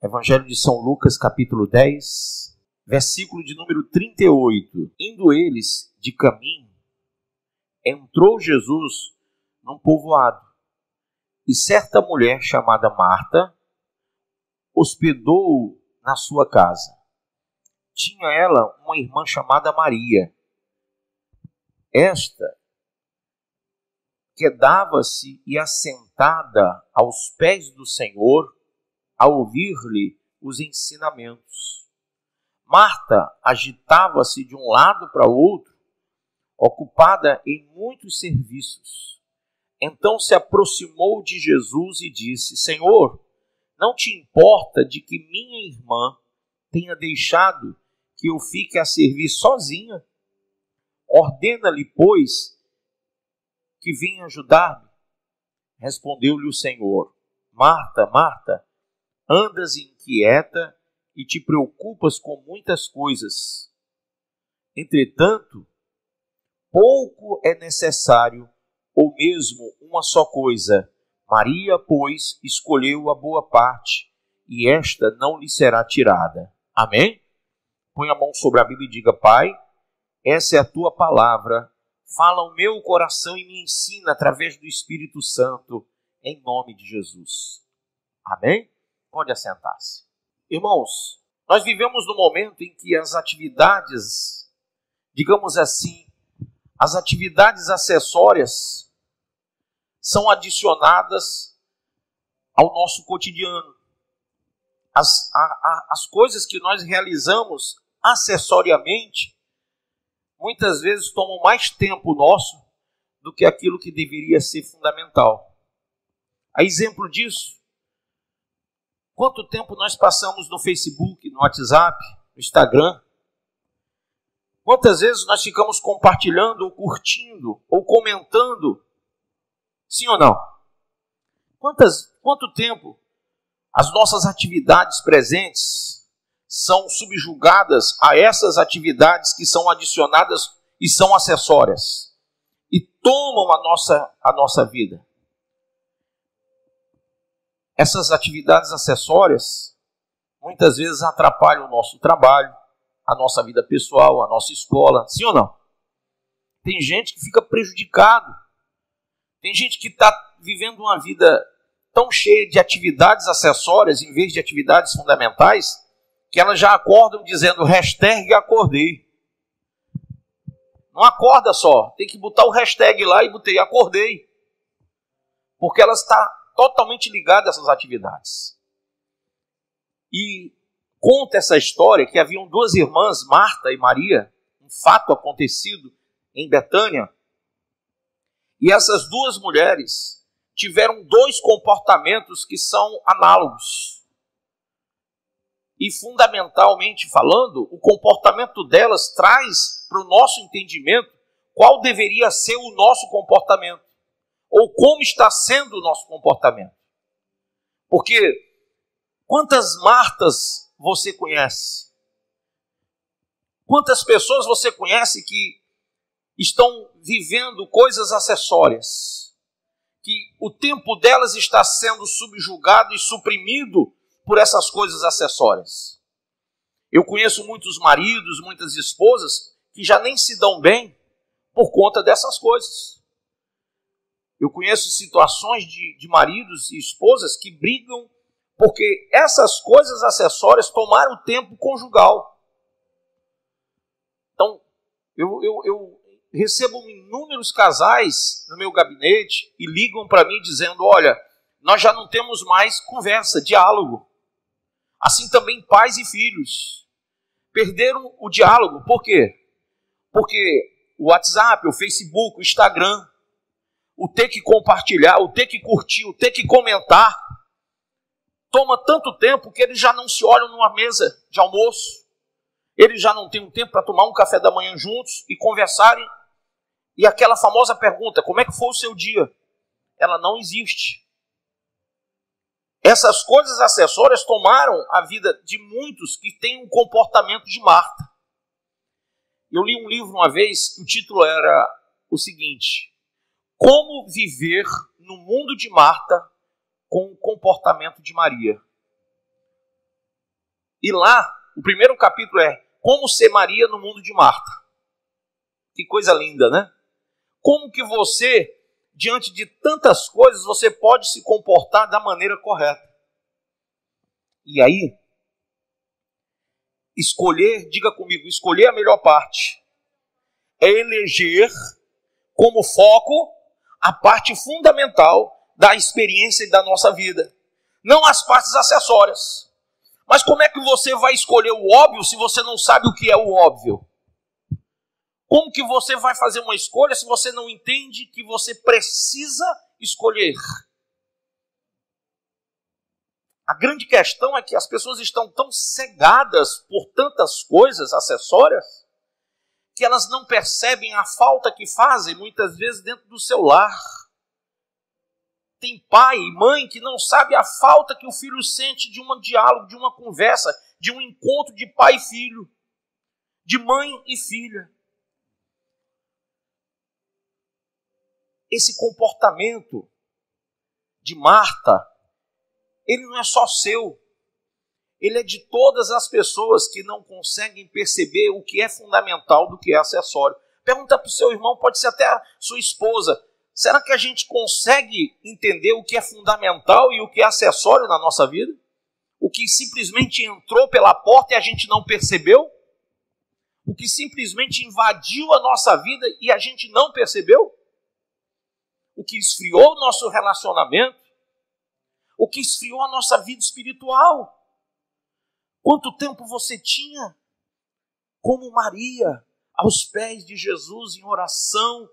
Evangelho de São Lucas, capítulo 10, versículo de número 38. Indo eles de caminho, entrou Jesus num povoado, e certa mulher chamada Marta hospedou-o na sua casa. Tinha ela uma irmã chamada Maria. Esta quedava-se e assentada aos pés do Senhor, a ouvir-lhe os ensinamentos. Marta agitava-se de um lado para o outro, ocupada em muitos serviços. Então se aproximou de Jesus e disse: Senhor, não te importa de que minha irmã tenha deixado que eu fique a servir sozinha? Ordena-lhe, pois, que venha ajudar-me. Respondeu-lhe o Senhor: Marta, Marta, andas inquieta e te preocupas com muitas coisas. Entretanto, pouco é necessário, ou mesmo uma só coisa. Maria, pois, escolheu a boa parte, e esta não lhe será tirada. Amém? Põe a mão sobre a Bíblia e diga: Pai, essa é a tua palavra. Fala o meu coração e me ensina através do Espírito Santo, em nome de Jesus. Amém? Pode assentar-se. Irmãos, nós vivemos no momento em que as atividades, digamos assim, as atividades acessórias são adicionadas ao nosso cotidiano. As coisas que nós realizamos acessoriamente, muitas vezes tomam mais tempo nosso do que aquilo que deveria ser fundamental. A exemplo disso, quanto tempo nós passamos no Facebook, no WhatsApp, no Instagram? Quantas vezes nós ficamos compartilhando, ou curtindo, ou comentando? Sim ou não? Quanto tempo as nossas atividades presentes são subjugadas a essas atividades que são adicionadas e são acessórias e tomam a nossa vida? Essas atividades acessórias muitas vezes atrapalham o nosso trabalho, a nossa vida pessoal, a nossa escola. Sim ou não? Tem gente que fica prejudicado. Tem gente que está vivendo uma vida tão cheia de atividades acessórias em vez de atividades fundamentais, que elas já acordam dizendo #acordei. Não acorda só, tem que botar o hashtag lá e botei acordei. Porque ela está totalmente ligada a essas atividades. E conta essa história que haviam duas irmãs, Marta e Maria, um fato acontecido em Betânia. E essas duas mulheres tiveram dois comportamentos que são análogos. E fundamentalmente falando, o comportamento delas traz para o nosso entendimento qual deveria ser o nosso comportamento, ou como está sendo o nosso comportamento. Porque quantas Martas você conhece? Quantas pessoas você conhece que estão vivendo coisas acessórias, que o tempo delas está sendo subjugado e suprimido por essas coisas acessórias? Eu conheço muitos maridos, muitas esposas que já nem se dão bem por conta dessas coisas. Eu conheço situações de maridos e esposas que brigam porque essas coisas acessórias tomaram o tempo conjugal. Então, eu recebo inúmeros casais no meu gabinete e ligam para mim dizendo: olha, nós já não temos mais conversa, diálogo. Assim também pais e filhos perderam o diálogo. Por quê? Porque o WhatsApp, o Facebook, o Instagram, o ter que compartilhar, o ter que curtir, o ter que comentar, toma tanto tempo que eles já não se olham numa mesa de almoço. Eles já não têm um tempo para tomar um café da manhã juntos e conversarem. E aquela famosa pergunta: como é que foi o seu dia? Ela não existe. Essas coisas acessórias tomaram a vida de muitos que têm um comportamento de Marta. Eu li um livro uma vez, o título era o seguinte: Como viver no mundo de Marta com o comportamento de Maria. E lá, o primeiro capítulo é Como ser Maria no mundo de Marta. Que coisa linda, né? Como que você, diante de tantas coisas, você pode se comportar da maneira correta. E aí, escolher, diga comigo, escolher a melhor parte é eleger como foco a parte fundamental da experiência e da nossa vida, não as partes acessórias. Mas como é que você vai escolher o óbvio se você não sabe o que é o óbvio? Como que você vai fazer uma escolha se você não entende que você precisa escolher? A grande questão é que as pessoas estão tão cegadas por tantas coisas acessórias que elas não percebem a falta que fazem muitas vezes dentro do seu lar. Tem pai e mãe que não sabe a falta que o filho sente de um diálogo, de uma conversa, de um encontro de pai e filho, de mãe e filha. Esse comportamento de Marta, ele não é só seu, ele é de todas as pessoas que não conseguem perceber o que é fundamental do que é acessório. Pergunta para o seu irmão, pode ser até a sua esposa, será que a gente consegue entender o que é fundamental e o que é acessório na nossa vida? O que simplesmente entrou pela porta e a gente não percebeu? O que simplesmente invadiu a nossa vida e a gente não percebeu? O que esfriou o nosso relacionamento? O que esfriou a nossa vida espiritual? Quanto tempo você tinha como Maria aos pés de Jesus em oração?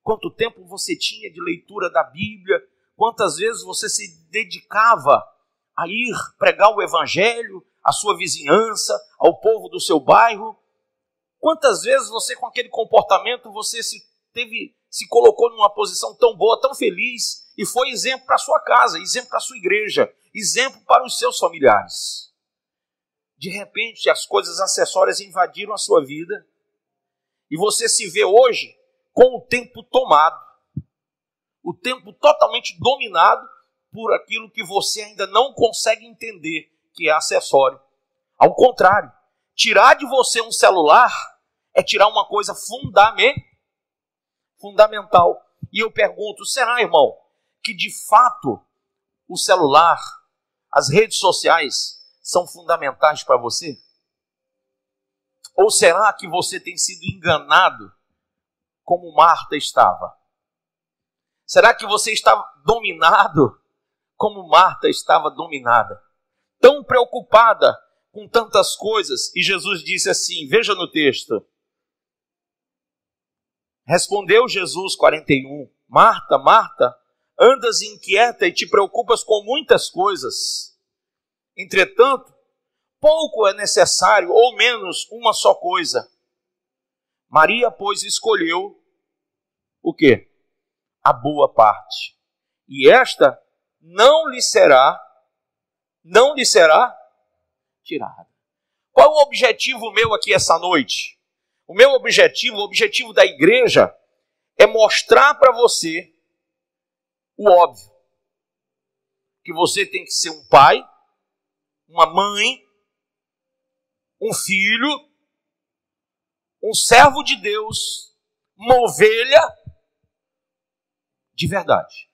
Quanto tempo você tinha de leitura da Bíblia? Quantas vezes você se dedicava a ir pregar o Evangelho à sua vizinhança, ao povo do seu bairro? Quantas vezes você, com aquele comportamento, você se colocou numa posição tão boa, tão feliz, e foi exemplo para a sua casa, exemplo para a sua igreja, exemplo para os seus familiares? De repente, as coisas acessórias invadiram a sua vida, e você se vê hoje com o tempo tomado, o tempo totalmente dominado por aquilo que você ainda não consegue entender que é acessório. Ao contrário, tirar de você um celular é tirar uma coisa fundamental. E eu pergunto, será, irmão, que de fato o celular, as redes sociais são fundamentais para você? Ou será que você tem sido enganado como Marta estava? Será que você está dominado como Marta estava dominada? Tão preocupada com tantas coisas. E Jesus disse assim, veja no texto. Respondeu Jesus, 41, Marta, Marta, andas inquieta e te preocupas com muitas coisas. Entretanto, pouco é necessário, ou menos uma só coisa. Maria, pois, escolheu o quê? A boa parte. E esta não lhe será tirada. Qual é o objetivo meu aqui essa noite? O meu objetivo, o objetivo da igreja, é mostrar para você o óbvio. Que você tem que ser um pai, uma mãe, um filho, um servo de Deus, uma ovelha de verdade.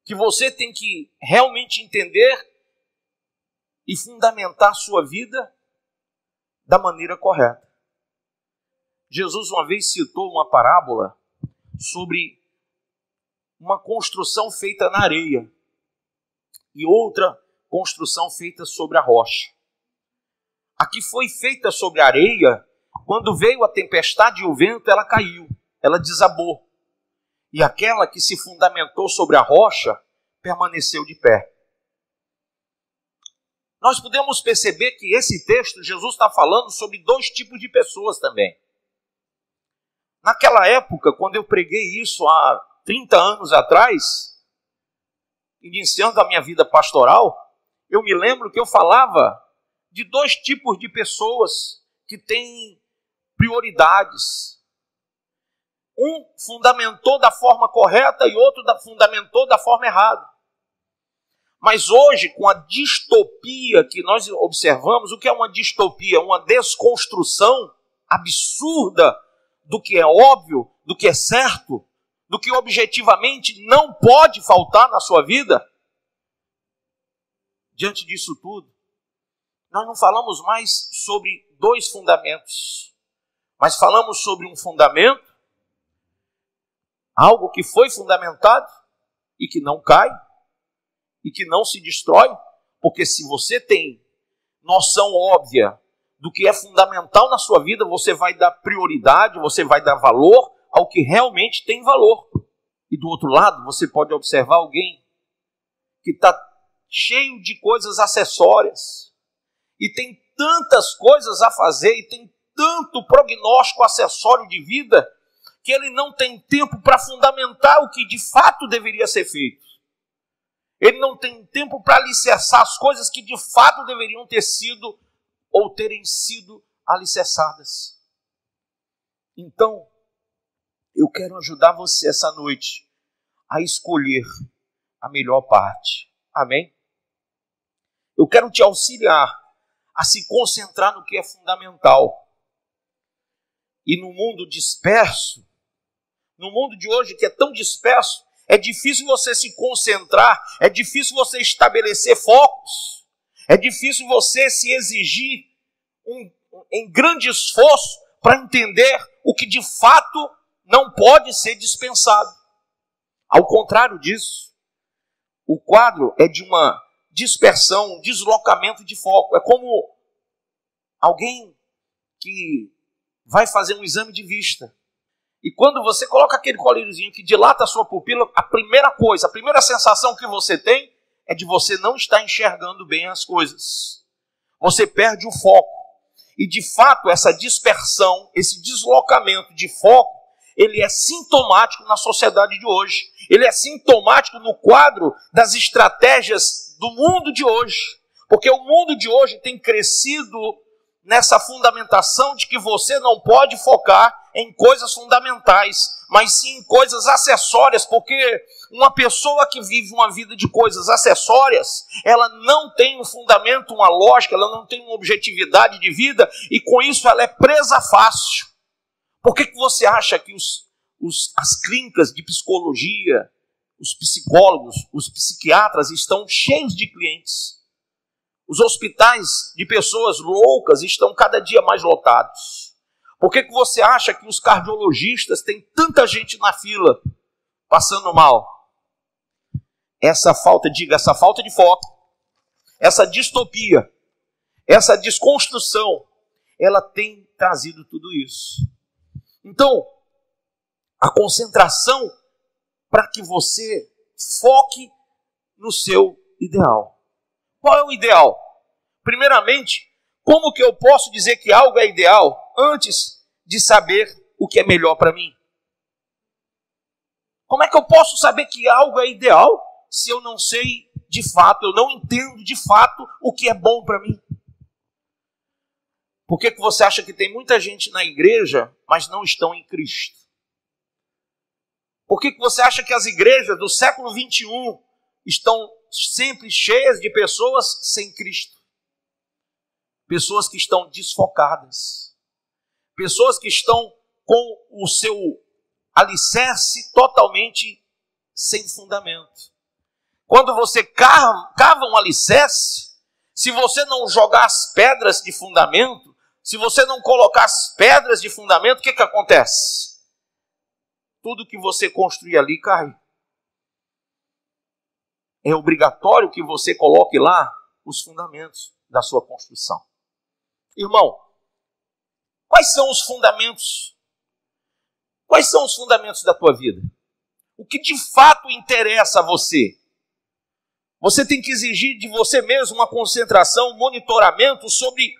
Que você tem que realmente entender e fundamentar sua vida da maneira correta. Jesus uma vez citou uma parábola sobre uma construção feita na areia e outra construção feita sobre a rocha. A que foi feita sobre a areia, quando veio a tempestade e o vento, ela caiu, ela desabou. E aquela que se fundamentou sobre a rocha, permaneceu de pé. Nós podemos perceber que esse texto, Jesus está falando sobre dois tipos de pessoas também. Naquela época, quando eu preguei isso há 30 anos atrás, iniciando a minha vida pastoral, eu me lembro que eu falava de dois tipos de pessoas que têm prioridades. Um fundamentou da forma correta e outro fundamentou da forma errada. Mas hoje, com a distopia que nós observamos, o que é uma distopia? Uma desconstrução absurda do que é óbvio, do que é certo, do que objetivamente não pode faltar na sua vida. Diante disso tudo, nós não falamos mais sobre dois fundamentos, mas falamos sobre um fundamento, algo que foi fundamentado e que não cai, e que não se destrói, porque se você tem noção óbvia do que é fundamental na sua vida, você vai dar prioridade, você vai dar valor ao que realmente tem valor. E do outro lado, você pode observar alguém que está cheio de coisas acessórias, e tem tantas coisas a fazer, e tem tanto prognóstico acessório de vida, que ele não tem tempo para fundamentar o que de fato deveria ser feito. Ele não tem tempo para alicerçar as coisas que de fato deveriam ter sido ou terem sido alicerçadas. Então, eu quero ajudar você essa noite a escolher a melhor parte. Amém? Eu quero te auxiliar a se concentrar no que é fundamental. E no mundo disperso, no mundo de hoje que é tão disperso, é difícil você se concentrar, é difícil você estabelecer focos, é difícil você se exigir em grande esforço para entender o que de fato não pode ser dispensado. Ao contrário disso, o quadro é de uma dispersão, um deslocamento de foco. É como alguém que vai fazer um exame de vista. E quando você coloca aquele colíriozinho que dilata a sua pupila, a primeira coisa, a primeira sensação que você tem é de você não estar enxergando bem as coisas. Você perde o foco. E de fato, essa dispersão, esse deslocamento de foco, ele é sintomático na sociedade de hoje. Ele é sintomático no quadro das estratégias do mundo de hoje. Porque o mundo de hoje tem crescido nessa fundamentação de que você não pode focar em coisas fundamentais, mas sim em coisas acessórias, porque uma pessoa que vive uma vida de coisas acessórias, ela não tem um fundamento, uma lógica, ela não tem uma objetividade de vida, e com isso ela é presa fácil. Por que você acha que as clínicas de psicologia, os psicólogos, os psiquiatras estão cheios de clientes? Os hospitais de pessoas loucas estão cada dia mais lotados. Por que você acha que os cardiologistas têm tanta gente na fila passando mal? Essa falta de foco, essa distopia, essa desconstrução, ela tem trazido tudo isso. Então, a concentração para que você foque no seu ideal. Qual é o ideal? Primeiramente, como que eu posso dizer que algo é ideal antes de saber o que é melhor para mim? Como é que eu posso saber que algo é ideal se eu não sei de fato, eu não entendo de fato o que é bom para mim? Por que você acha que tem muita gente na igreja, mas não estão em Cristo? Por que você acha que as igrejas do século 21 estão sempre cheias de pessoas sem Cristo? Pessoas que estão desfocadas. Pessoas que estão com o seu alicerce totalmente sem fundamento. Quando você cava um alicerce, se você não jogar as pedras de fundamento, se você não colocar as pedras de fundamento, o que acontece? Tudo que você construir ali cai. É obrigatório que você coloque lá os fundamentos da sua construção. Irmão, quais são os fundamentos? Quais são os fundamentos da tua vida? O que de fato interessa a você? Você tem que exigir de você mesmo uma concentração, um monitoramento sobre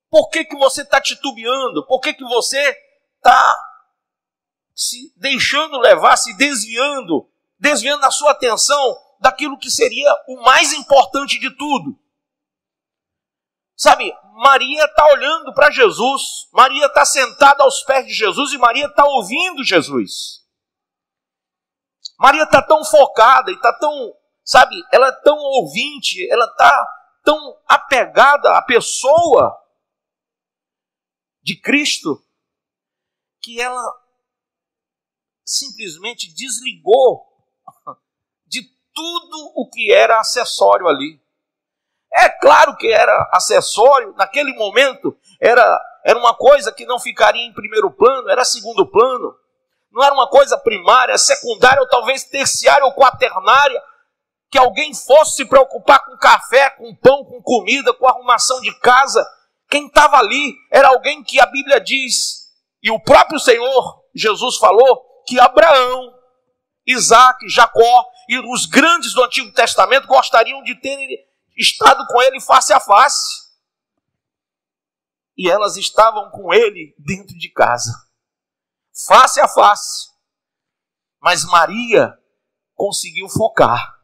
por que você está titubeando, por que você está se deixando levar, se desviando a sua atenção daquilo que seria o mais importante de tudo. Sabe, Maria está olhando para Jesus, Maria está sentada aos pés de Jesus e Maria está ouvindo Jesus. Maria está tão focada e está tão sabe, ela é tão ouvinte, ela está tão apegada à pessoa de Cristo, que ela simplesmente desligou de tudo o que era acessório ali. É claro que era acessório, naquele momento era uma coisa que não ficaria em primeiro plano, era segundo plano. Não era uma coisa primária, secundária, ou talvez terciária ou quaternária, que alguém fosse se preocupar com café, com pão, com comida, com arrumação de casa. Quem estava ali era alguém que a Bíblia diz, e o próprio Senhor Jesus falou, que Abraão, Isaac, Jacó e os grandes do Antigo Testamento gostariam de ter estado com ele face a face. E elas estavam com ele dentro de casa, face a face. Mas Maria conseguiu focar.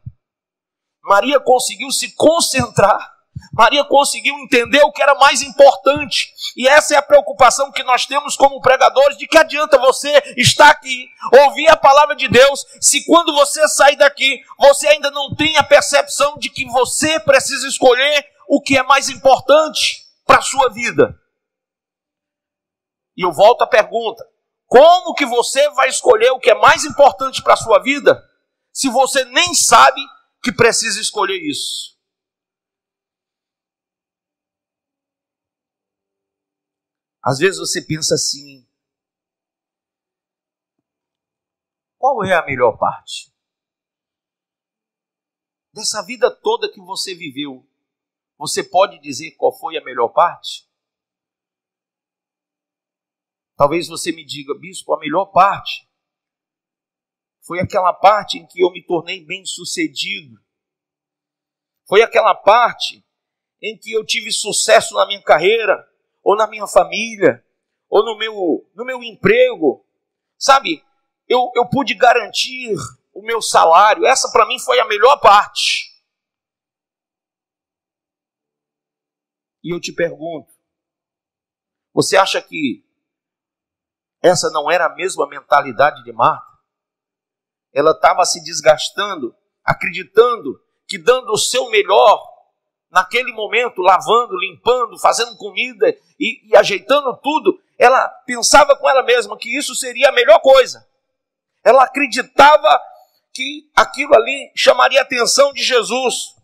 Maria conseguiu se concentrar. Maria conseguiu entender o que era mais importante. E essa é a preocupação que nós temos como pregadores. De que adianta você estar aqui, ouvir a palavra de Deus, se quando você sair daqui, você ainda não tem a percepção de que você precisa escolher o que é mais importante para a sua vida. E eu volto à pergunta: como que você vai escolher o que é mais importante para a sua vida, se você nem sabe que precisa escolher isso? Às vezes você pensa assim: qual é a melhor parte dessa vida toda que você viveu? Você pode dizer qual foi a melhor parte? Talvez você me diga: bispo, a melhor parte foi aquela parte em que eu me tornei bem-sucedido. Foi aquela parte em que eu tive sucesso na minha carreira, ou na minha família, ou no meu emprego. Sabe, eu pude garantir o meu salário. Essa para mim foi a melhor parte. E eu te pergunto, você acha que essa não era a mesma mentalidade de Marta? Ela estava se desgastando, acreditando que dando o seu melhor, naquele momento, lavando, limpando, fazendo comida e ajeitando tudo, ela pensava com ela mesma que isso seria a melhor coisa. Ela acreditava que aquilo ali chamaria a atenção de Jesus.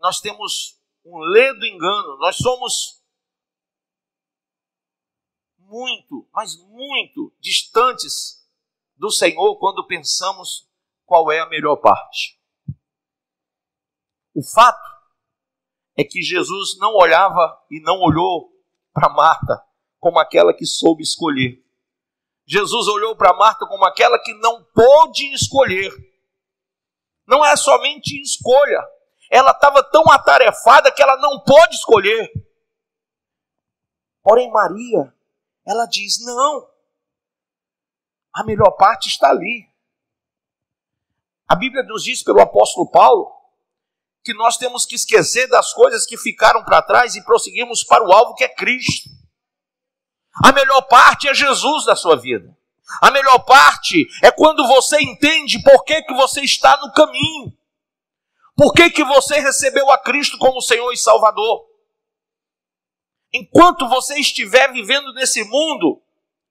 Nós temos um ledo engano, nós somos muito, mas muito distantes do Senhor quando pensamos qual é a melhor parte. O fato é que Jesus não olhava e não olhou para Marta como aquela que soube escolher. Jesus olhou para Marta como aquela que não pôde escolher. Não é somente escolha. Ela estava tão atarefada que ela não pôde escolher. Porém, Maria, ela diz: não, a melhor parte está ali. A Bíblia nos diz pelo apóstolo Paulo que nós temos que esquecer das coisas que ficaram para trás e prosseguirmos para o alvo, que é Cristo. A melhor parte é Jesus da sua vida. A melhor parte é quando você entende por que você está no caminho. Por que você recebeu a Cristo como Senhor e Salvador. Enquanto você estiver vivendo nesse mundo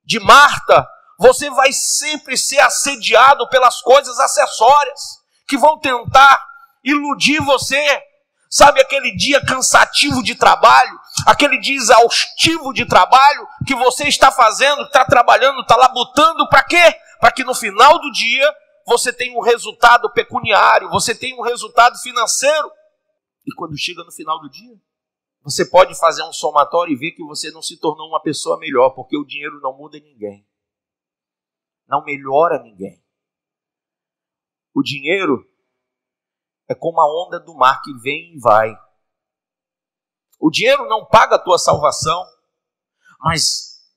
de Marta, você vai sempre ser assediado pelas coisas acessórias que vão tentar iludir você. Sabe aquele dia cansativo de trabalho, aquele dia exaustivo de trabalho que você está fazendo, está trabalhando, está labutando, para quê? Para que no final do dia você tenha um resultado pecuniário, você tenha um resultado financeiro. E quando chega no final do dia, você pode fazer um somatório e ver que você não se tornou uma pessoa melhor, porque o dinheiro não muda ninguém, não melhora ninguém. O dinheiro é como a onda do mar que vem e vai. O dinheiro não paga a tua salvação, mas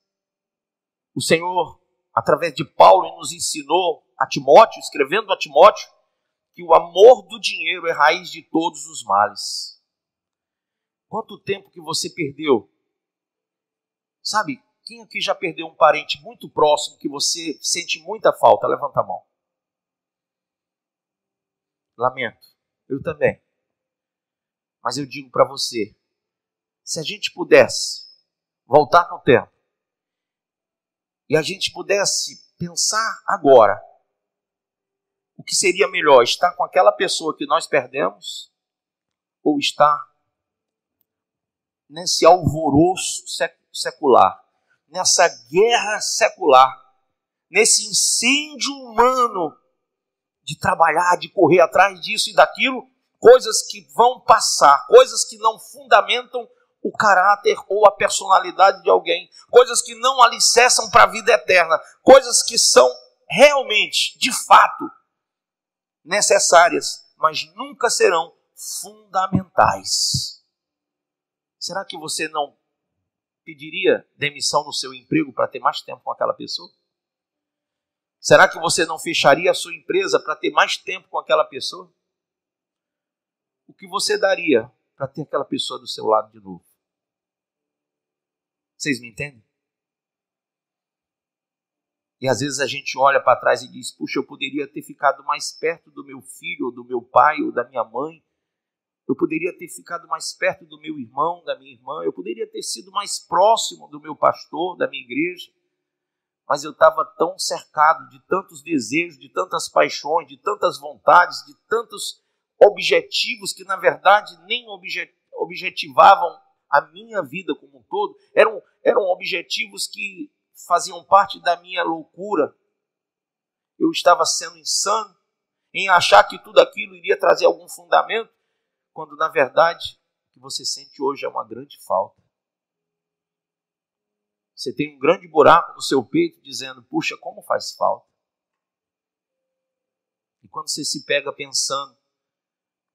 o Senhor, através de Paulo, nos ensinou a Timóteo, escrevendo a Timóteo, que o amor do dinheiro é raiz de todos os males. Quanto tempo que você perdeu? Sabe, quem aqui já perdeu um parente muito próximo que você sente muita falta? Levanta a mão. Lamento, eu também. Mas eu digo para você, se a gente pudesse voltar no tempo e a gente pudesse pensar agora o que seria melhor, estar com aquela pessoa que nós perdemos ou estar nesse alvoroço secular, nessa guerra secular, nesse incêndio humano de trabalhar, de correr atrás disso e daquilo, coisas que vão passar, coisas que não fundamentam o caráter ou a personalidade de alguém, coisas que não alicerçam para a vida eterna, coisas que são realmente, de fato, necessárias, mas nunca serão fundamentais. Será que você não pediria demissão no seu emprego para ter mais tempo com aquela pessoa? Será que você não fecharia a sua empresa para ter mais tempo com aquela pessoa? O que você daria para ter aquela pessoa do seu lado de novo? Vocês me entendem? E às vezes a gente olha para trás e diz, puxa, eu poderia ter ficado mais perto do meu filho, ou do meu pai, ou da minha mãe. Eu poderia ter ficado mais perto do meu irmão, da minha irmã. Eu poderia ter sido mais próximo do meu pastor, da minha igreja. Mas eu estava tão cercado de tantos desejos, de tantas paixões, de tantas vontades, de tantos objetivos que, na verdade, nem objetivavam a minha vida como um todo. Eram objetivos que faziam parte da minha loucura. Eu estava sendo insano em achar que tudo aquilo iria trazer algum fundamento, quando, na verdade, o que você sente hoje é uma grande falta. Você tem um grande buraco no seu peito dizendo, puxa, como faz falta. E quando você se pega pensando,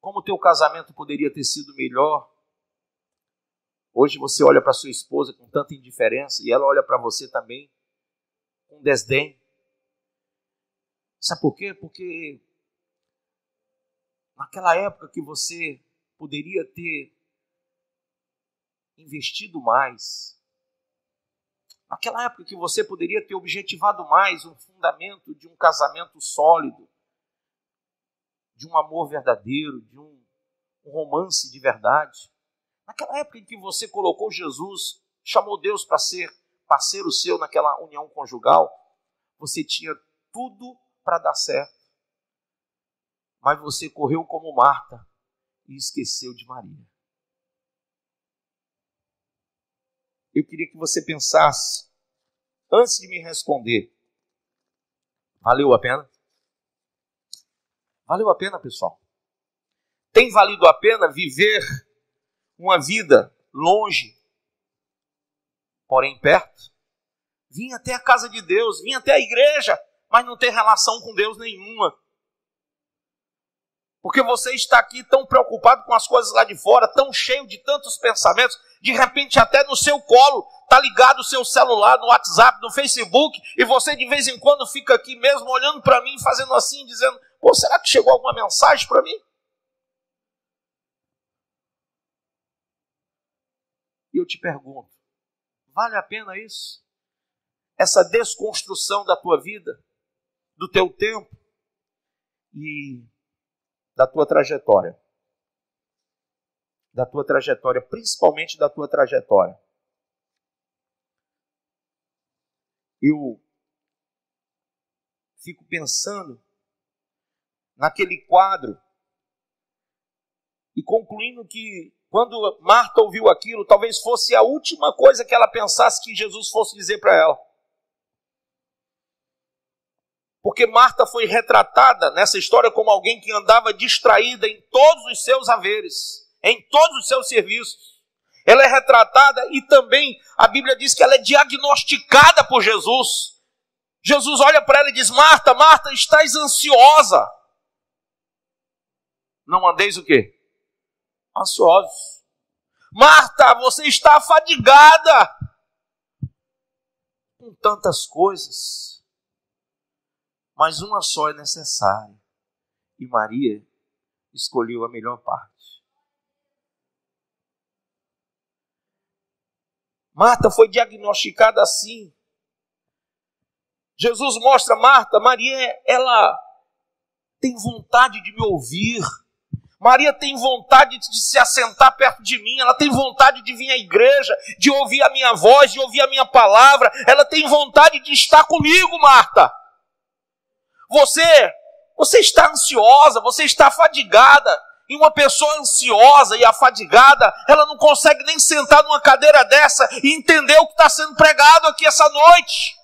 como o teu casamento poderia ter sido melhor, hoje você olha para sua esposa com tanta indiferença e ela olha para você também com desdém. Sabe por quê? Porque naquela época que você poderia ter investido mais, naquela época que você poderia ter objetivado mais um fundamento de um casamento sólido, de um amor verdadeiro, de um romance de verdade. Naquela época em que você colocou Jesus, chamou Deus para ser parceiro seu naquela união conjugal, você tinha tudo para dar certo. Mas você correu como Marta e esqueceu de Maria. Eu queria que você pensasse, antes de me responder, valeu a pena? Valeu a pena, pessoal? Tem valido a pena viver uma vida longe, porém perto? Vim até a casa de Deus, vim até a igreja, mas não ter relação com Deus nenhuma. Porque você está aqui tão preocupado com as coisas lá de fora, tão cheio de tantos pensamentos, de repente até no seu colo está ligado o seu celular, no WhatsApp, no Facebook, e você de vez em quando fica aqui mesmo olhando para mim, fazendo assim, dizendo, pô, será que chegou alguma mensagem para mim? E eu te pergunto, vale a pena isso? Essa desconstrução da tua vida, do teu tempo e da tua trajetória. Da tua trajetória, principalmente da tua trajetória. Eu fico pensando naquele quadro e concluindo que quando Marta ouviu aquilo, talvez fosse a última coisa que ela pensasse que Jesus fosse dizer para ela. Porque Marta foi retratada nessa história como alguém que andava distraída em todos os seus haveres, em todos os seus serviços. Ela é retratada e também a Bíblia diz que ela é diagnosticada por Jesus. Jesus olha para ela e diz, Marta, Marta, estás ansiosa. Não andeis o quê? Ansiosos. Marta, você está afadigada com tantas coisas. Mas uma só é necessária. E Maria escolheu a melhor parte. Marta foi diagnosticada assim. Jesus mostra Marta, Maria, ela tem vontade de me ouvir. Maria tem vontade de se assentar perto de mim, ela tem vontade de vir à igreja, de ouvir a minha voz, de ouvir a minha palavra, ela tem vontade de estar comigo, Marta. Você está ansiosa, você está fadigada, e uma pessoa ansiosa e afadigada, ela não consegue nem sentar numa cadeira dessa e entender o que está sendo pregado aqui essa noite.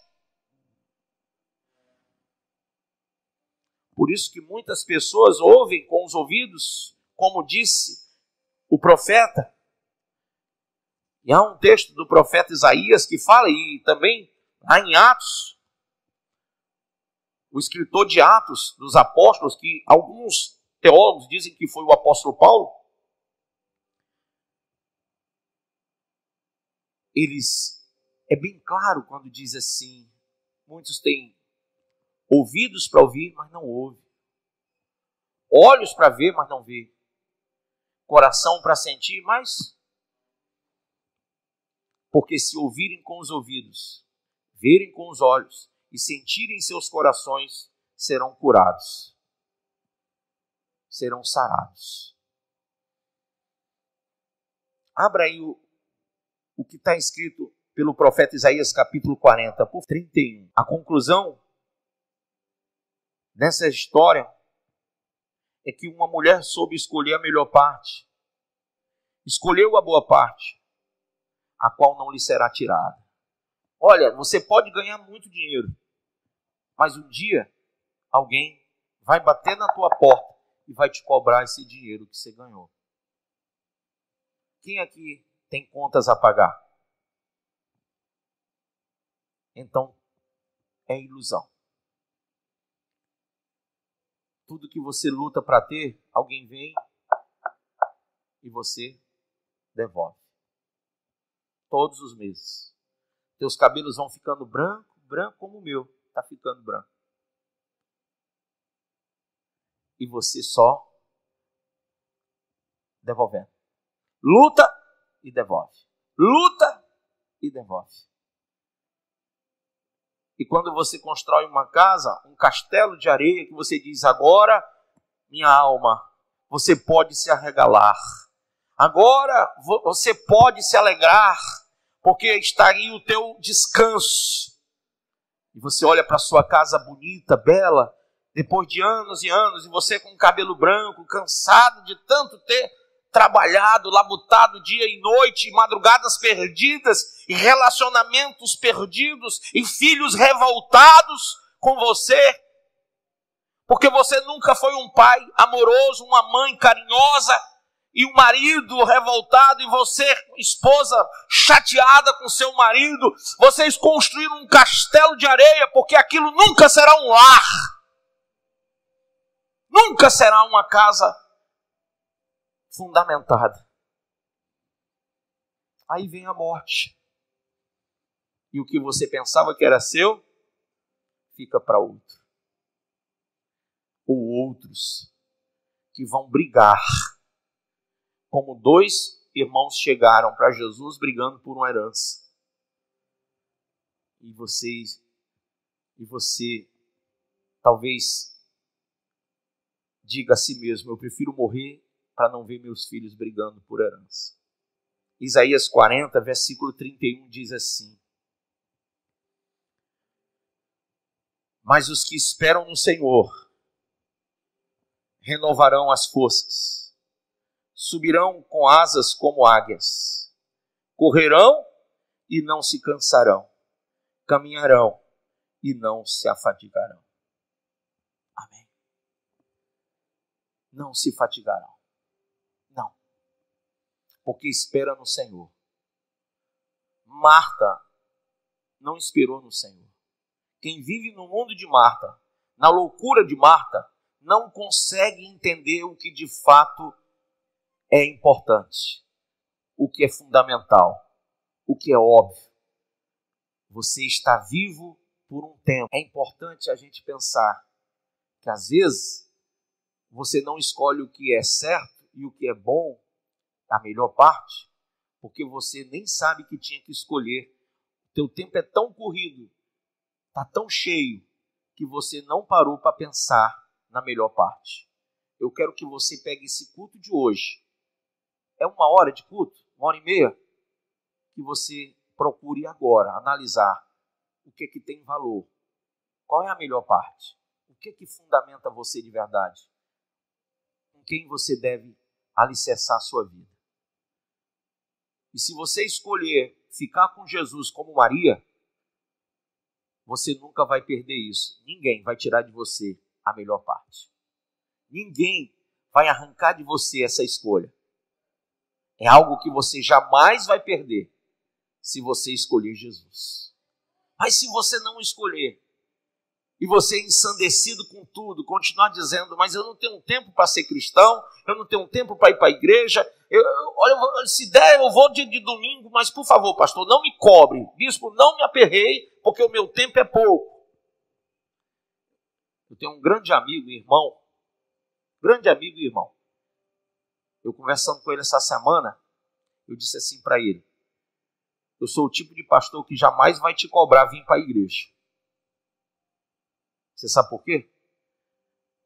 Por isso que muitas pessoas ouvem com os ouvidos, como disse o profeta. E há um texto do profeta Isaías que fala, e também lá em Atos, o escritor de Atos dos Apóstolos, que alguns teólogos dizem que foi o apóstolo Paulo, é bem claro quando diz assim, muitos têm ouvidos para ouvir, mas não ouvem. Olhos para ver, mas não vê. Coração para sentir, mas... Porque se ouvirem com os ouvidos, verem com os olhos e sentirem em seus corações, serão curados. Serão sarados. Abra aí o que está escrito pelo profeta Isaías, capítulo 40, por 31. A conclusão nessa história é que uma mulher soube escolher a melhor parte. Escolheu a boa parte, a qual não lhe será tirada. Olha, você pode ganhar muito dinheiro, mas um dia alguém vai bater na tua porta e vai te cobrar esse dinheiro que você ganhou. Quem aqui tem contas a pagar? Então, é ilusão. Tudo que você luta para ter, alguém vem e você devolve. Todos os meses. Teus cabelos vão ficando branco como o meu. Está ficando branco. E você só devolvendo. Luta e devolve. Luta e devolve. E quando você constrói uma casa, um castelo de areia, que você diz, agora, minha alma, você pode se arregalar. Agora você pode se alegrar, porque está aí o teu descanso. E você olha para a sua casa bonita, bela, depois de anos e anos, e você com cabelo branco, cansado de tanto ter trabalhado, labutado dia e noite, madrugadas perdidas, e relacionamentos perdidos, e filhos revoltados com você, porque você nunca foi um pai amoroso, uma mãe carinhosa, e um marido revoltado, e você, esposa, chateada com seu marido. Vocês construíram um castelo de areia, porque aquilo nunca será um lar, nunca será uma casa fundamentada. Aí vem a morte. E o que você pensava que era seu, fica para outro. Ou outros que vão brigar. Como dois irmãos chegaram para Jesus brigando por uma herança. E você talvez diga a si mesmo, eu prefiro morrer para não ver meus filhos brigando por herança. Isaías 40, versículo 31 diz assim: mas os que esperam no Senhor renovarão as forças, subirão com asas como águias, correrão e não se cansarão, caminharão e não se afadigarão. Amém. Não se fatigarão. Não. Porque espera no Senhor. Marta não esperou no Senhor. Quem vive no mundo de Marta, na loucura de Marta, não consegue entender o que de fato é importante, o que é fundamental, o que é óbvio. Você está vivo por um tempo. É importante a gente pensar que às vezes você não escolhe o que é certo e o que é bom, a melhor parte, porque você nem sabe que tinha que escolher. Teu tempo é tão corrido, está tão cheio, que você não parou para pensar na melhor parte. Eu quero que você pegue esse culto de hoje. É 1 hora de culto, 1h30, que você procure agora analisar o que tem valor. Qual é a melhor parte? O que fundamenta você de verdade? Com quem você deve alicerçar a sua vida? E se você escolher ficar com Jesus como Maria, você nunca vai perder isso. Ninguém vai tirar de você a melhor parte. Ninguém vai arrancar de você essa escolha. É algo que você jamais vai perder se você escolher Jesus. Mas se você não escolher, e você ensandecido com tudo, continuar dizendo, mas eu não tenho tempo para ser cristão, eu não tenho tempo para ir para a igreja, olha, se der eu vou dia de domingo, mas por favor, pastor, não me cobre, bispo, não me aperreie, porque o meu tempo é pouco. Eu tenho um grande amigo e irmão, eu conversando com ele essa semana, eu disse assim para ele, eu sou o tipo de pastor que jamais vai te cobrar vir para a igreja. Você sabe por quê?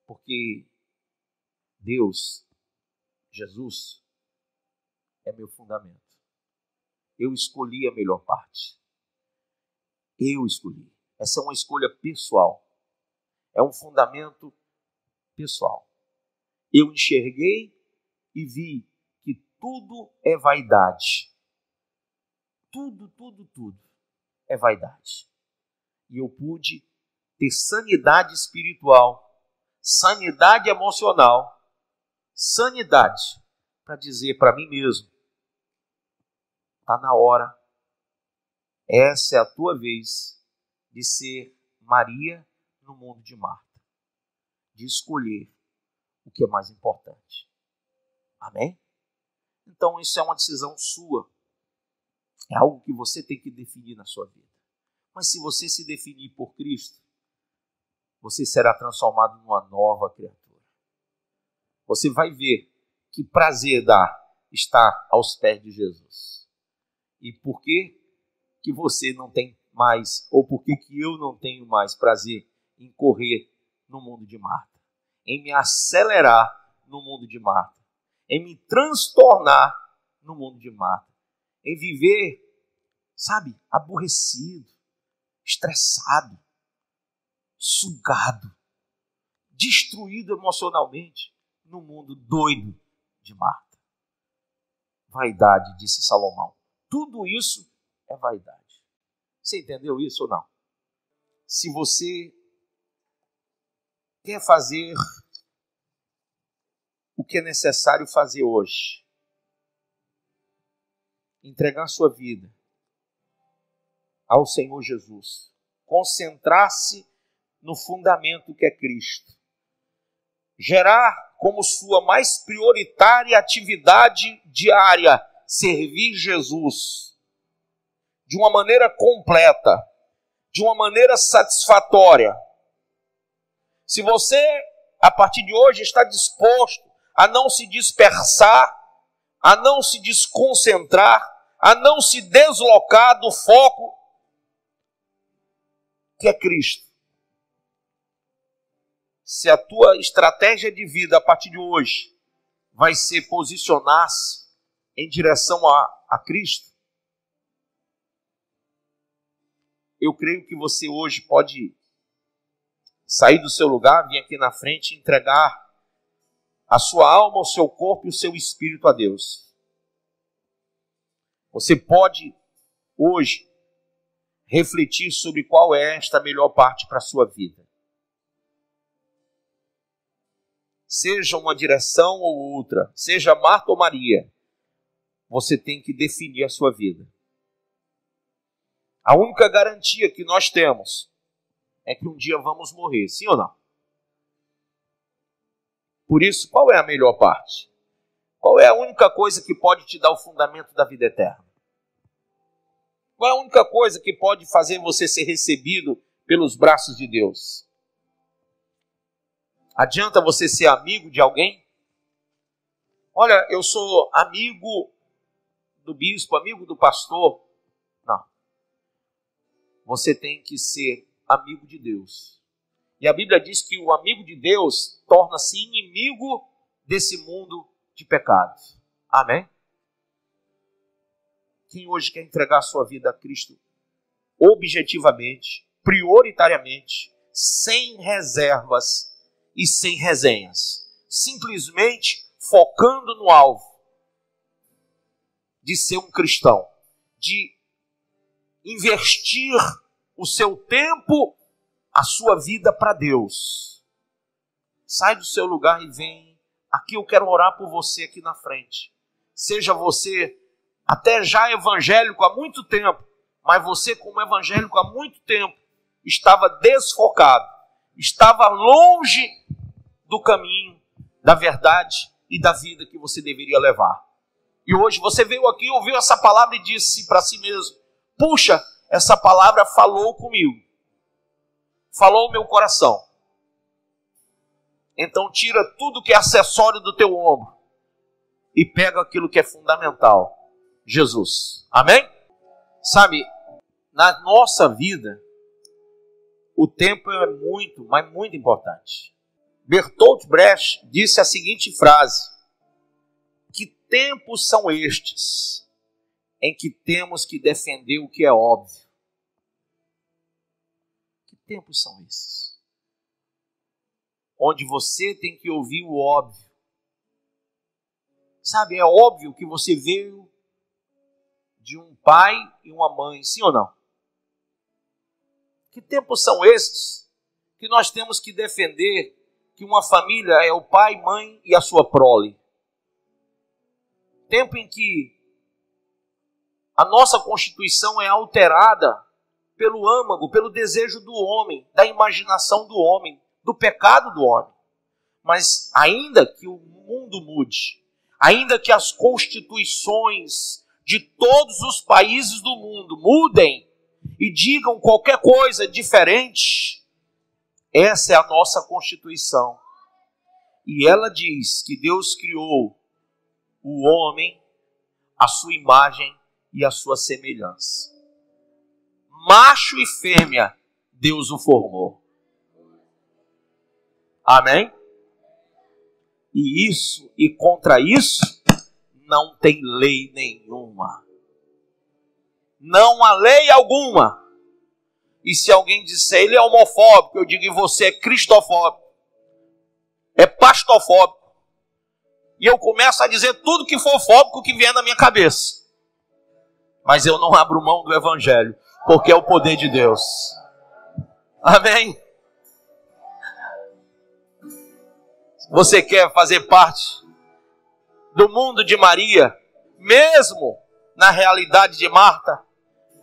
Porque Deus, Jesus, é meu fundamento. Eu escolhi a melhor parte. Eu escolhi. Essa é uma escolha pessoal. É um fundamento pessoal. Eu enxerguei e vi que tudo é vaidade. Tudo é vaidade. E eu pude ter sanidade espiritual, sanidade emocional, sanidade para dizer para mim mesmo, está na hora, essa é a tua vez de ser Maria no mundo de Marta, de escolher o que é mais importante. Amém? Então isso é uma decisão sua, é algo que você tem que definir na sua vida. Mas se você se definir por Cristo, você será transformado numa nova criatura. Você vai ver que prazer dá estar aos pés de Jesus. E por que você não tem mais, ou por que eu não tenho mais prazer em correr no mundo de Marta? Em me acelerar no mundo de Marta. Em me transtornar no mundo de Marta. Em viver, aborrecido, estressado, sugado, destruído emocionalmente no mundo doido de Marta. Vaidade, disse Salomão. Tudo isso é vaidade. Você entendeu isso ou não? Se você quer fazer o que é necessário fazer hoje, entregar sua vida ao Senhor Jesus, concentrar-se no fundamento que é Cristo, gerar como sua mais prioritária atividade diária servir Jesus de uma maneira completa, de uma maneira satisfatória. Se você, a partir de hoje, está disposto a não se dispersar, a não se desconcentrar, a não se deslocar do foco que é Cristo. Se a tua estratégia de vida a partir de hoje vai ser posicionar-se em direção a Cristo, eu creio que você hoje pode sair do seu lugar, vir aqui na frente e entregar a sua alma, o seu corpo e o seu espírito a Deus. Você pode hoje refletir sobre qual é esta melhor parte para a sua vida. Seja uma direção ou outra, seja Marta ou Maria, você tem que definir a sua vida. A única garantia que nós temos é que um dia vamos morrer, sim ou não? Por isso, qual é a melhor parte? Qual é a única coisa que pode te dar o fundamento da vida eterna? Qual é a única coisa que pode fazer você ser recebido pelos braços de Deus? Adianta você ser amigo de alguém? Olha, eu sou amigo do bispo, amigo do pastor. Não. Você tem que ser amigo de Deus. E a Bíblia diz que o amigo de Deus torna-se inimigo desse mundo de pecado. Amém? Quem hoje quer entregar a sua vida a Cristo objetivamente, prioritariamente, sem reservas e sem resenhas, simplesmente focando no alvo de ser um cristão, de investir o seu tempo, a sua vida para Deus. Sai do seu lugar e vem. Aqui eu quero orar por você aqui na frente. Seja você até já evangélico há muito tempo, mas você como evangélico há muito tempo estava desfocado, estava longe do caminho, da verdade e da vida que você deveria levar. E hoje você veio aqui, ouviu essa palavra e disse para si mesmo: puxa, essa palavra falou comigo, falou o meu coração. Então tira tudo que é acessório do teu ombro e pega aquilo que é fundamental, Jesus. Amém? Sabe, na nossa vida, o tempo é muito, mas muito importante. Bertolt Brecht disse a seguinte frase: que tempos são estes em que temos que defender o que é óbvio? Que tempos são esses? Onde você tem que ouvir o óbvio. Sabe, é óbvio que você veio de um pai e uma mãe, sim ou não? Que tempos são esses que nós temos que defender que uma família é o pai, mãe e a sua prole? Tempo em que a nossa Constituição é alterada pelo âmago, pelo desejo do homem, da imaginação do homem, do pecado do homem. Mas ainda que o mundo mude, ainda que as constituições de todos os países do mundo mudem e digam qualquer coisa diferente, essa é a nossa Constituição. E ela diz que Deus criou o homem à sua imagem e à sua semelhança. Macho e fêmea, Deus o formou. Amém? E contra isso, não tem lei nenhuma. Não há lei alguma. E se alguém disser ele é homofóbico, eu digo: e você é cristofóbico, é pastofóbico. E eu começo a dizer tudo que for fóbico que vier na minha cabeça. Mas eu não abro mão do evangelho, porque é o poder de Deus. Amém? Você quer fazer parte do mundo de Maria, mesmo na realidade de Marta?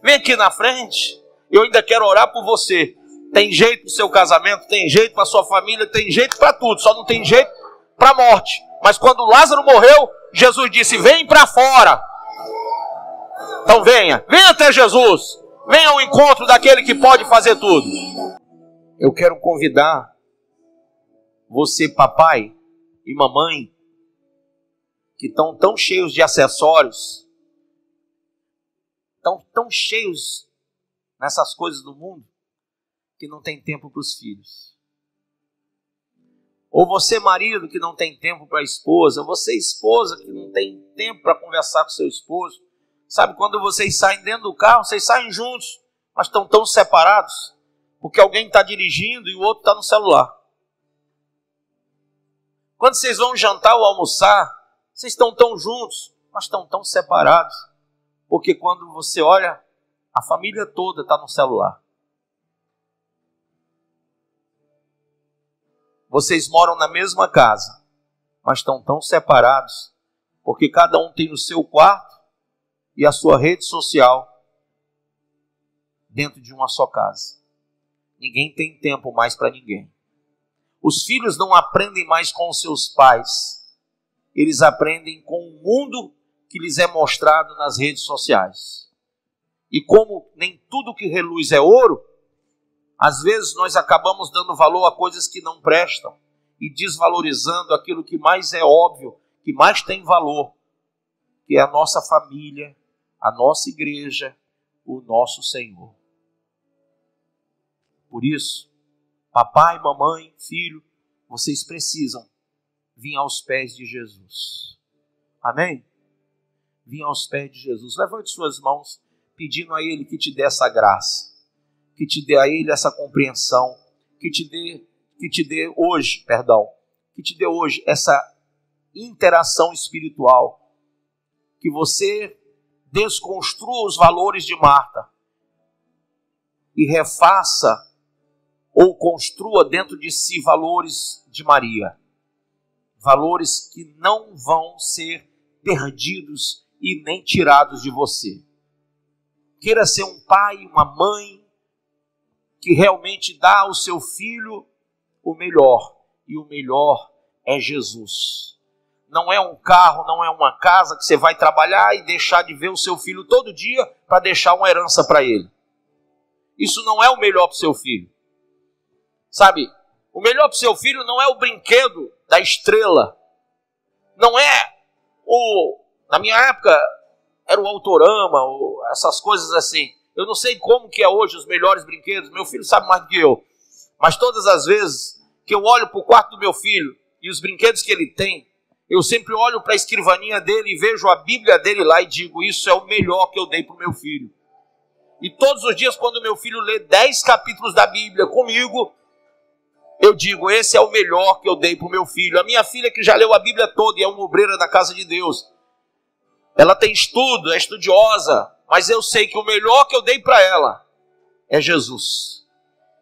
Vem aqui na frente. Eu ainda quero orar por você. Tem jeito para o seu casamento, tem jeito para a sua família, tem jeito para tudo, só não tem jeito para a morte. Mas quando Lázaro morreu, Jesus disse: vem para fora. Então venha até Jesus, venha ao encontro daquele que pode fazer tudo. Eu quero convidar você, papai e mamãe, que estão tão cheios de acessórios, estão tão cheios nessas coisas do mundo, que não tem tempo para os filhos. Ou você, marido, que não tem tempo para a esposa, ou você, esposa, que não tem tempo para conversar com seu esposo. Sabe, quando vocês saem dentro do carro, vocês saem juntos, mas estão tão separados, porque alguém está dirigindo e o outro está no celular. Quando vocês vão jantar ou almoçar, vocês estão tão juntos, mas estão tão separados, porque quando você olha, a família toda está no celular. Vocês moram na mesma casa, mas estão tão separados, porque cada um tem o seu quarto e a sua rede social dentro de uma só casa. Ninguém tem tempo mais para ninguém. Os filhos não aprendem mais com os seus pais. Eles aprendem com o mundo que lhes é mostrado nas redes sociais. E como nem tudo que reluz é ouro, às vezes nós acabamos dando valor a coisas que não prestam e desvalorizando aquilo que mais é óbvio, que mais tem valor, que é a nossa família, a nossa igreja, o nosso Senhor. Por isso, Papai, mamãe, filho, vocês precisam vir aos pés de Jesus. Amém? Vir aos pés de Jesus. Levante suas mãos, pedindo a Ele que te dê essa graça, que te dê a Ele essa compreensão, que te dê hoje essa interação espiritual, que você desconstrua os valores de Marta e refaça ou construa dentro de si valores de Maria, valores que não vão ser perdidos e nem tirados de você. Queira ser um pai, uma mãe que realmente dá ao seu filho o melhor, e o melhor é Jesus. Não é um carro, não é uma casa que você vai trabalhar e deixar de ver o seu filho todo dia para deixar uma herança para ele. Isso não é o melhor para o seu filho. Sabe, o melhor para o seu filho não é o brinquedo da estrela. Não é na minha época, era o Autorama, essas coisas assim. Eu não sei como que é hoje os melhores brinquedos. Meu filho sabe mais do que eu. Mas todas as vezes que eu olho para o quarto do meu filho e os brinquedos que ele tem, eu sempre olho para a escrivaninha dele e vejo a Bíblia dele lá e digo, isso é o melhor que eu dei para o meu filho. E todos os dias, quando meu filho lê 10 capítulos da Bíblia comigo, eu digo, esse é o melhor que eu dei para o meu filho. A minha filha, que já leu a Bíblia toda e é uma obreira da casa de Deus, ela tem estudo, é estudiosa, mas eu sei que o melhor que eu dei para ela é Jesus.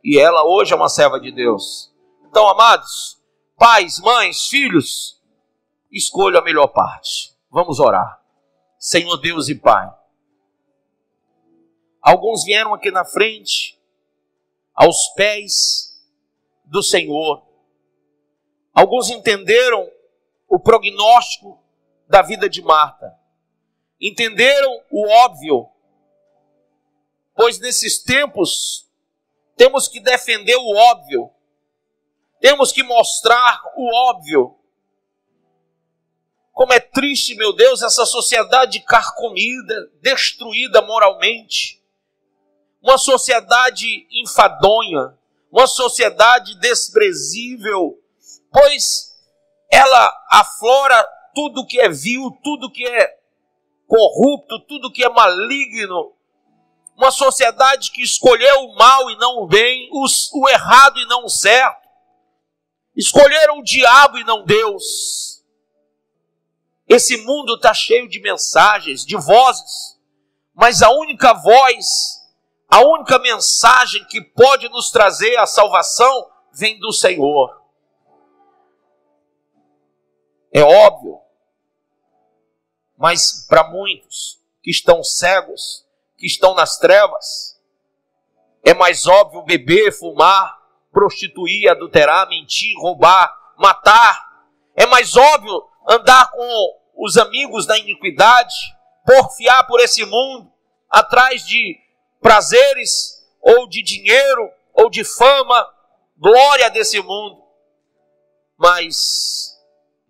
E ela hoje é uma serva de Deus. Então, amados, pais, mães, filhos, escolha a melhor parte. Vamos orar. Senhor Deus e Pai, alguns vieram aqui na frente, aos pés do Senhor. Alguns entenderam o prognóstico da vida de Marta. Entenderam o óbvio. Pois nesses tempos, temos que defender o óbvio. Temos que mostrar o óbvio. Como é triste, meu Deus, essa sociedade carcomida, destruída moralmente. Uma sociedade enfadonha. Uma sociedade desprezível, pois ela aflora tudo que é vil, tudo que é corrupto, tudo que é maligno. Uma sociedade que escolheu o mal e não o bem, o errado e não o certo. Escolheram o diabo e não Deus. Esse mundo está cheio de mensagens, de vozes, mas a única voz, a única mensagem que pode nos trazer a salvação vem do Senhor. É óbvio, mas para muitos que estão cegos, que estão nas trevas, é mais óbvio beber, fumar, prostituir, adulterar, mentir, roubar, matar. É mais óbvio andar com os amigos da iniquidade, porfiar por esse mundo, atrás de prazeres, ou de dinheiro, ou de fama, glória desse mundo. Mas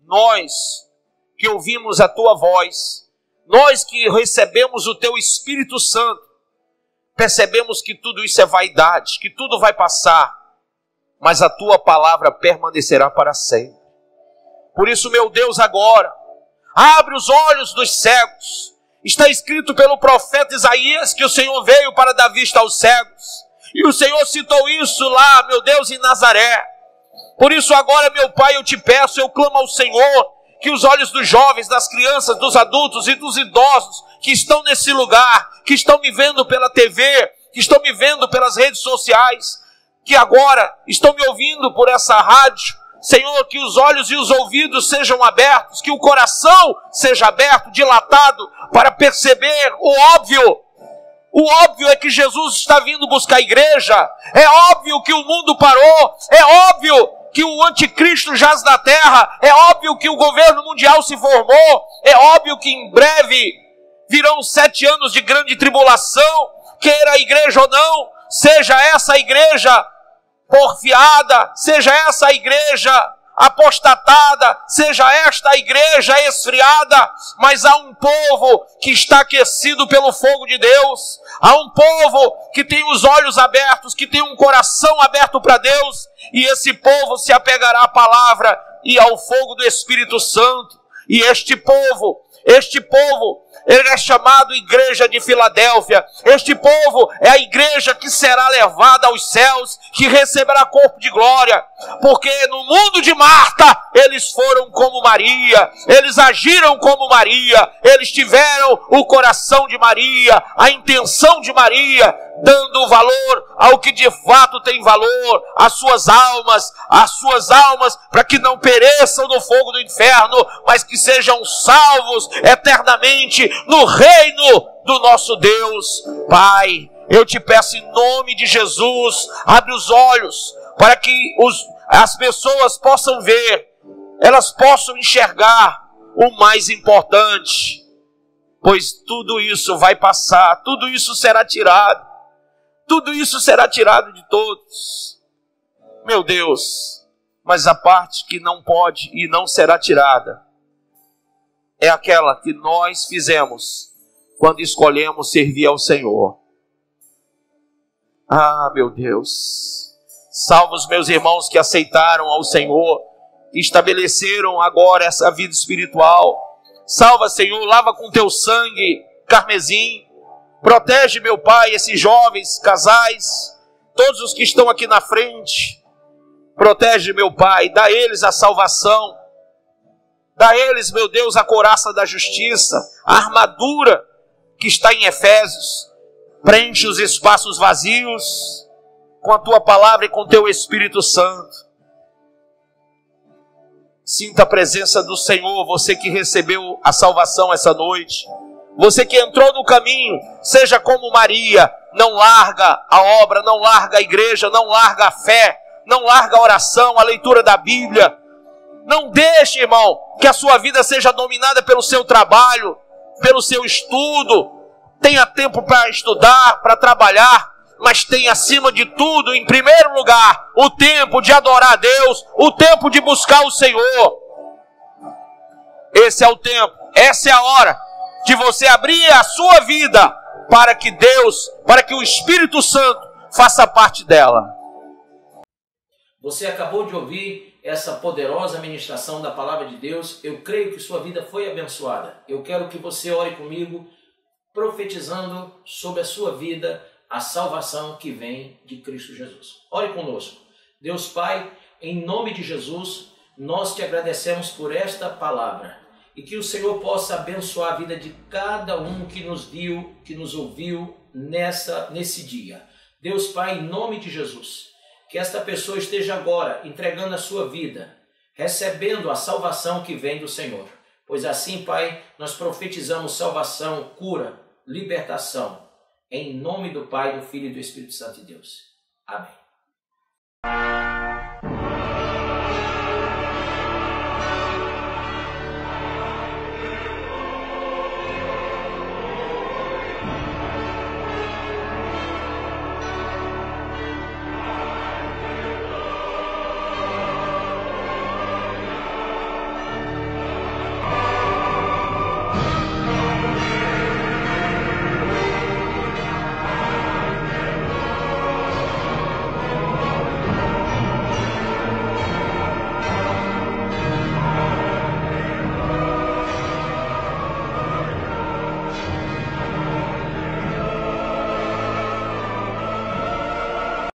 nós que ouvimos a tua voz, nós que recebemos o teu Espírito Santo, percebemos que tudo isso é vaidade, que tudo vai passar, mas a tua palavra permanecerá para sempre. Por isso, meu Deus, agora, abre os olhos dos cegos. Está escrito pelo profeta Isaías que o Senhor veio para dar vista aos cegos. E o Senhor citou isso lá, meu Deus, em Nazaré. Por isso agora, meu Pai, eu te peço, eu clamo ao Senhor, que os olhos dos jovens, das crianças, dos adultos e dos idosos que estão nesse lugar, que estão me vendo pela TV, que estão me vendo pelas redes sociais, que agora estão me ouvindo por essa rádio, Senhor, que os olhos e os ouvidos sejam abertos, que o coração seja aberto, dilatado, para perceber o óbvio. O óbvio é que Jesus está vindo buscar a igreja. É óbvio que o mundo parou. É óbvio que o anticristo jaz na terra. É óbvio que o governo mundial se formou. É óbvio que em breve virão 7 anos de grande tribulação. Queira a igreja ou não, seja essa a igreja porfiada, seja essa a igreja apostatada, seja esta a igreja esfriada, mas há um povo que está aquecido pelo fogo de Deus, há um povo que tem os olhos abertos, que tem um coração aberto para Deus, e esse povo se apegará à palavra e ao fogo do Espírito Santo. E este povo, ele é chamado Igreja de Filadélfia. Este povo é a igreja que será levada aos céus, que receberá corpo de glória, porque no mundo de Marta, eles foram como Maria, eles agiram como Maria, eles tiveram o coração de Maria, a intenção de Maria, dando valor ao que de fato tem valor, as suas almas, para que não pereçam no fogo do inferno, mas que sejam salvos eternamente no reino do nosso Deus. Pai, eu te peço em nome de Jesus, abre os olhos para que as pessoas possam ver, elas possam enxergar o mais importante, pois tudo isso vai passar, tudo isso será tirado. Tudo isso será tirado de todos. Meu Deus, mas a parte que não pode e não será tirada é aquela que nós fizemos quando escolhemos servir ao Senhor. Ah, meu Deus, salva os meus irmãos que aceitaram ao Senhor, que estabeleceram agora essa vida espiritual. Salva, Senhor, lava com teu sangue carmesim. Protege, meu Pai, esses jovens, casais, todos os que estão aqui na frente. Protege, meu Pai, dá a eles a salvação. Dá a eles, meu Deus, a couraça da justiça, a armadura que está em Efésios. Preenche os espaços vazios com a Tua palavra e com o Teu Espírito Santo. Sinta a presença do Senhor, você que recebeu a salvação essa noite. Você que entrou no caminho, seja como Maria, não larga a obra, não larga a igreja, não larga a fé, não larga a oração, a leitura da Bíblia. Não deixe, irmão, que a sua vida seja dominada pelo seu trabalho, pelo seu estudo. Tenha tempo para estudar, para trabalhar, mas tenha acima de tudo, em primeiro lugar, o tempo de adorar a Deus, o tempo de buscar o Senhor. Esse é o tempo, essa é a hora de você abrir a sua vida para que Deus, para que o Espírito Santo faça parte dela. Você acabou de ouvir essa poderosa ministração da Palavra de Deus. Eu creio que sua vida foi abençoada. Eu quero que você ore comigo, profetizando sobre a sua vida a salvação que vem de Cristo Jesus. Ore conosco. Deus Pai, em nome de Jesus, nós te agradecemos por esta palavra. E que o Senhor possa abençoar a vida de cada um que nos viu, que nos ouviu nesse dia. Deus Pai, em nome de Jesus, que esta pessoa esteja agora entregando a sua vida, recebendo a salvação que vem do Senhor. Pois assim, Pai, nós profetizamos salvação, cura, libertação, em nome do Pai, do Filho e do Espírito Santo de Deus. Amém.